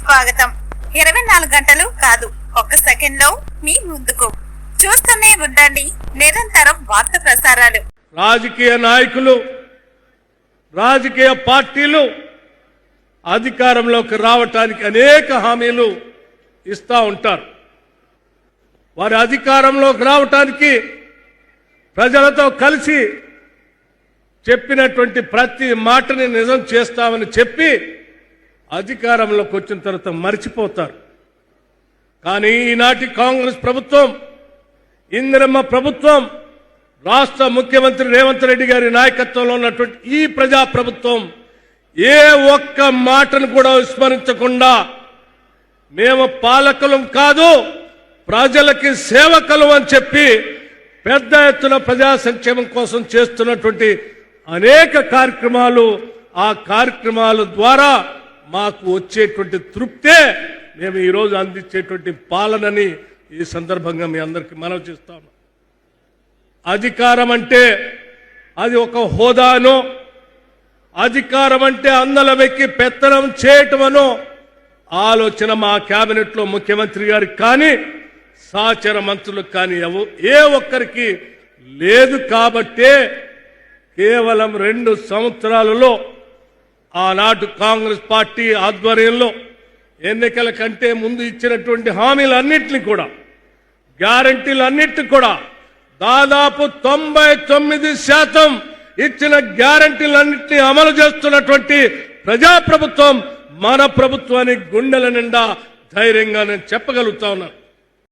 స్వాగతం. 24 గంటలు కాదు, ఒక్క సెకండ్ లో మీ ముందుకు. చూస్తూనే ఉండండి నిరంతరం వార్త ప్రసారాలు. రాజకీయ నాయకులు, రాజకీయ పార్టీలు అధికారంలోకి రావటానికి అనేక హామీలు ఇస్తా ఉంటారు. వారి అధికారంలోకి రావటానికి ప్రజలతో కలిసి చెప్పినటువంటి ప్రతి మాటని నిజం చేస్తామని చెప్పి అధికారంలోకి వచ్చిన తర్వాత మర్చిపోతారు. కానీ ఈనాటి కాంగ్రెస్ ప్రభుత్వం, ఇందిరమ్మ ప్రభుత్వం, రాష్ట్ర ముఖ్యమంత్రి రేవంత్ రెడ్డి గారి నాయకత్వంలో ఉన్నటువంటి ఈ ప్రజా ప్రభుత్వం ఏ ఒక్క మాటను కూడా విస్మరించకుండా మేము పాలకులం కాదు, ప్రజలకి సేవకులం అని చెప్పి పెద్ద ఎత్తున ప్రజా సంక్షేమం కోసం చేస్తున్నటువంటి అనేక కార్యక్రమాలు, ఆ కార్యక్రమాల ద్వారా మాకు వచ్చేటువంటి తృప్తే మేము ఈరోజు అందించేటువంటి పాలనని ఈ సందర్భంగా మీ అందరికీ మనవి చేస్తాము. అధికారం అంటే అది ఒక హోదానో, అధికారం అంటే అందలమెక్కి పెత్తనం చేయటమనో ఆలోచన మా కేబినెట్లో ముఖ్యమంత్రి గారికి కానీ సహచర మంత్రులకు కానీ ఏ ఒక్కరికి లేదు. కాబట్టే కేవలం 2 సంవత్సరాలలో ఆనాటి కాంగ్రెస్ పార్టీ ఆధ్వర్యంలో ఎన్నికల కంటే ముందు ఇచ్చినటువంటి హామీలన్నింటినీ కూడా, గ్యారంటీలన్నింటినీ కూడా దాదాపు 99% ఇచ్చిన గ్యారంటీలన్నింటినీ అమలు చేస్తున్నటువంటి ప్రజాప్రభుత్వం మన ప్రభుత్వానికి గుండెల నిండా ధైర్యంగా నేను చెప్పగలుగుతా ఉన్నాను.